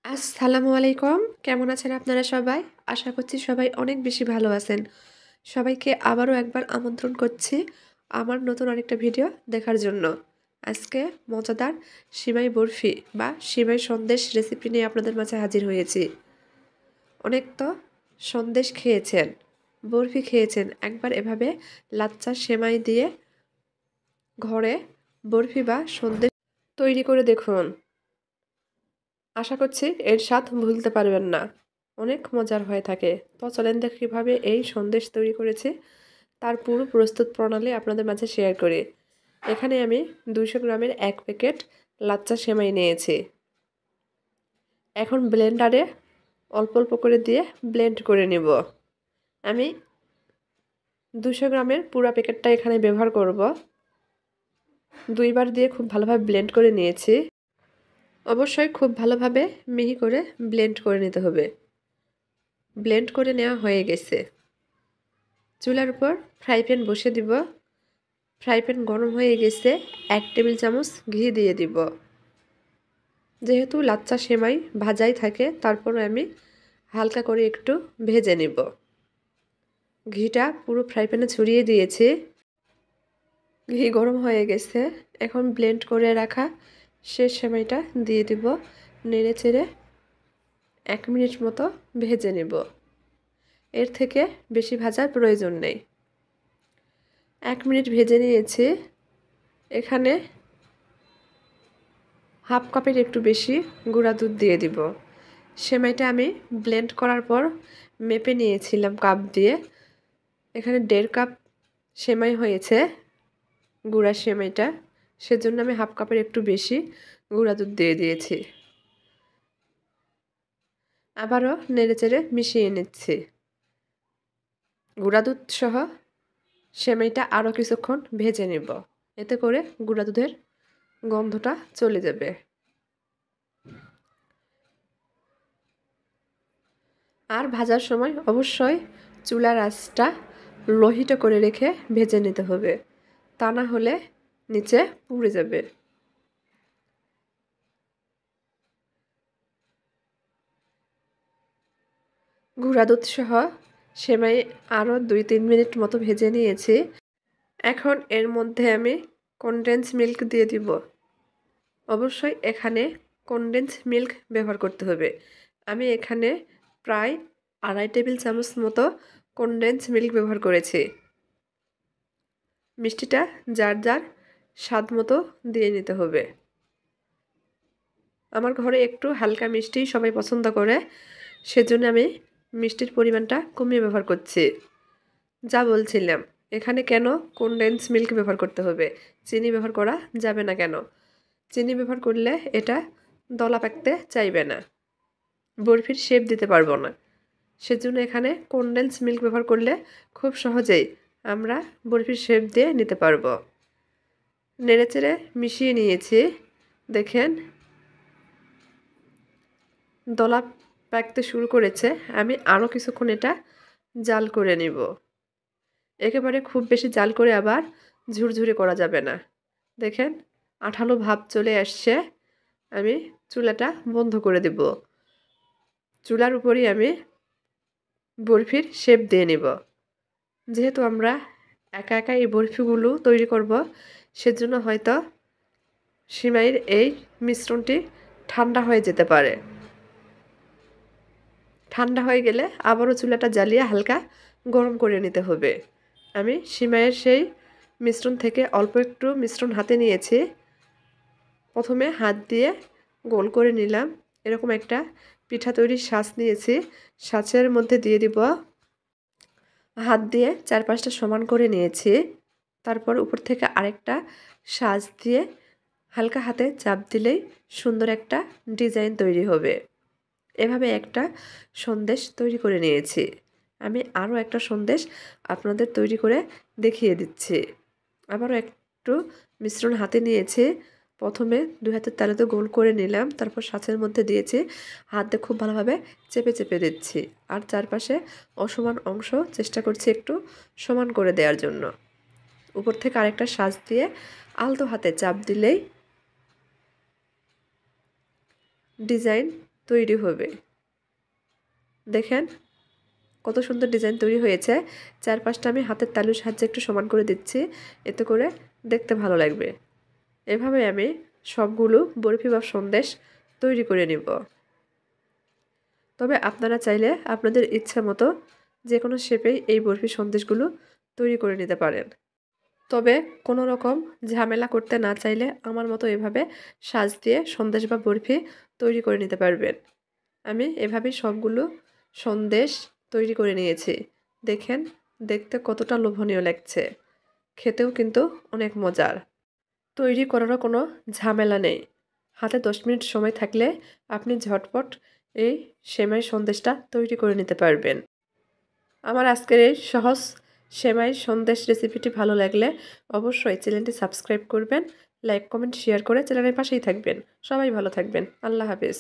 আসসালামু আলাইকুম। কেমন আছেন আপনারা সবাই? আশা করছি সবাই অনেক বেশি ভালো আছেন। সবাইকে আবারও একবার আমন্ত্রণ করছি আমার নতুন আরেকটা ভিডিও দেখার জন্য। আজকে মজাদার সিমাই বরফি বা সিমাই সন্দেশ রেসিপি নিয়ে আপনাদের মাঝে হাজির হয়েছি। অনেক তো সন্দেশ খেয়েছেন, বরফি খেয়েছেন। একবার এভাবে লাচ্চা সেমাই দিয়ে ঘরে বরফি বা সন্দেশ তৈরি করে দেখুন। আশা করছি এর স্বাদ ভুলতে পারবেন না। অনেক মজার হয়ে থাকে। তো চলেন দেখি কীভাবে এই সন্দেশ তৈরি করেছি তার পুরো প্রস্তুত প্রণালী আপনাদের মাঝে শেয়ার করি। এখানে আমি 200 গ্রামের 1 প্যাকেট লাচ্চা সেমাই নিয়েছি। এখন ব্লেন্ডারে অল্প অল্প করে দিয়ে ব্লেন্ড করে নেব। আমি 200 গ্রামের পুরো প্যাকেটটা এখানে ব্যবহার করব। দুইবার দিয়ে খুব ভালোভাবে ব্লেন্ড করে নিয়েছি। অবশ্যই খুব ভালোভাবে মিহি করে ব্লেন্ড করে নিতে হবে। ব্লেন্ড করে নেওয়া হয়ে গেছে। চুলার উপর ফ্রাই প্যান বসে দিব। ফ্রাই প্যান গরম হয়ে গেছে, 1 টেবিল চামচ ঘি দিয়ে দিব। যেহেতু লাচ্চা সেমাই ভাজাই থাকে, তারপর আমি হালকা করে একটু ভেজে নিব। ঘিটা পুরো ফ্রাই প্যানে ছড়িয়ে দিয়েছি। ঘি গরম হয়ে গেছে। এখন ব্লেন্ড করে রাখা শেষ সেমাইটা দিয়ে দিব। নেড়ে চেড়ে 1 মিনিট মতো ভেজে নেব। এর থেকে বেশি ভাজার প্রয়োজন নেই। 1 মিনিট ভেজে নিয়েছি। এখানে হাফ কাপের একটু বেশি গুঁড়া দুধ দিয়ে দিব। সেমাইটা আমি ব্লেন্ড করার পর মেপে নিয়েছিলাম কাপ দিয়ে। এখানে 1.5 কাপ সেমাই হয়েছে গুঁড়া সেমাইটা, সেজন্য আমি হাফ কাপের একটু বেশি গুঁড়া দুধ দিয়ে দিয়েছি। আবারও নেড়েচেড়ে মিশিয়ে নিচ্ছি। গুঁড়া দুধ সহ সেমাইটা আরও কিছুক্ষণ ভেজে নেব। এতে করে গুঁড়া দুধের গন্ধটা চলে যাবে। আর ভাজার সময় অবশ্যই চুলার আঁচটা লোহিত করে রেখে ভেজে নিতে হবে, তা না হলে নিচে পুড়ে যাবে। গুঁড়া দুধ সহ সেমাই আরও 2-3 মিনিট মতো ভেজে নিয়েছি। এখন এর মধ্যে আমি কনডেন্স মিল্ক দিয়ে দিব। অবশ্যই এখানে কনডেন্স মিল্ক ব্যবহার করতে হবে। আমি এখানে প্রায় 2.5 টেবিল চামচ মতো কনডেন্স মিল্ক ব্যবহার করেছি। মিষ্টিটা যার যার স্বাদ মতো দিয়ে নিতে হবে। আমার ঘরে একটু হালকা মিষ্টি সবাই পছন্দ করে, সেজন্য আমি মিষ্টির পরিমাণটা কমিয়ে ব্যবহার করছি। যা বলছিলাম, এখানে কেন কনডেন্স মিল্ক ব্যবহার করতে হবে, চিনি ব্যবহার করা যাবে না কেন? চিনি ব্যবহার করলে এটা দলা পাকতে চাইবে না, বরফির শেপ দিতে পারবো না। সেজন্য এখানে কনডেন্স মিল্ক ব্যবহার করলে খুব সহজেই আমরা বরফির শেপ দিয়ে নিতে পারবো। নেড়েচেড়ে মিশিয়ে নিয়েছি। দেখেন দলা পাকতে শুরু করেছে। আমি আরও কিছুক্ষণ এটা জাল করে নিব। একেবারে খুব বেশি জাল করে আবার ঝুরঝুরে করা যাবে না। দেখেন আঠালো ভাব চলে আসছে। আমি চুলাটা বন্ধ করে দেব। চুলার উপরই আমি বরফির শেপ দিয়ে নেব। যেহেতু আমরা একা একা এই বরফিগুলো তৈরি করব, সেজন্য হয়তো সিমাইয়ের এই মিশ্রণটি ঠান্ডা হয়ে যেতে পারে। ঠান্ডা হয়ে গেলে আবারও চুলাটা জ্বালিয়ে হালকা গরম করে নিতে হবে। আমি সিমাইয়ের সেই মিশ্রণ থেকে অল্প একটু মিশ্রণ হাতে নিয়েছি। প্রথমে হাত দিয়ে গোল করে নিলাম। এরকম একটা পিঠা তৈরির ছাঁচ নিয়েছি। ছাঁচের মধ্যে দিয়ে দিব। হাত দিয়ে 4-5টা সমান করে নিয়েছি। তারপর উপর থেকে আরেকটা ছাঁচ দিয়ে হালকা হাতে চাপ দিলেই সুন্দর একটা ডিজাইন তৈরি হবে। এভাবে একটা সন্দেশ তৈরি করে নিয়েছি। আমি আরও একটা সন্দেশ আপনাদের তৈরি করে দেখিয়ে দিচ্ছি। আবারও একটু মিশ্রণ হাতে নিয়েছি। প্রথমে 2 হাতের তালুতে গোল করে নিলাম, তারপর ছাঁচের মধ্যে দিয়েছি। হাত দিয়ে খুব ভালোভাবে চেপে চেপে দিচ্ছি। আর চারপাশে অসমান অংশ চেষ্টা করছি একটু সমান করে দেওয়ার জন্য। উপর থেকে আরেকটা ছাঁচ দিয়ে আলতো হাতে চাপ দিলেই ডিজাইন তৈরি হবে। দেখেন কত সুন্দর ডিজাইন তৈরি হয়েছে। চারপাশটা আমি হাতের তালুর সাহায্যে একটু সমান করে দিচ্ছি, এতে করে দেখতে ভালো লাগবে। এভাবে আমি সবগুলো বরফি বা সন্দেশ তৈরি করে নিব। তবে আপনারা চাইলে আপনাদের ইচ্ছা মতো যে কোনো শেপেই এই বরফি সন্দেশগুলো তৈরি করে নিতে পারেন। তবে কোনো রকম ঝামেলা করতে না চাইলে আমার মতো এভাবে সাজ দিয়ে সন্দেশ বা বরফি তৈরি করে নিতে পারবেন। আমি এভাবেই সবগুলো সন্দেশ তৈরি করে নিয়েছি। দেখেন দেখতে কতটা লোভনীয় লাগছে, খেতেও কিন্তু অনেক মজার। তৈরি করারও কোনো ঝামেলা নেই। হাতে 10 মিনিট সময় থাকলে আপনি ঝটপট এই সেমাই সন্দেশটা তৈরি করে নিতে পারবেন। আমার আজকের এই সহজ সেমাই সন্দেশ রেসিপিটি ভালো লাগলে অবশ্যই চ্যানেলটি সাবস্ক্রাইব করবেন, লাইক কমেন্ট শেয়ার করে চ্যানেলের পাশেই থাকবেন। সবাই ভালো থাকবেন। আল্লাহ হাফেজ।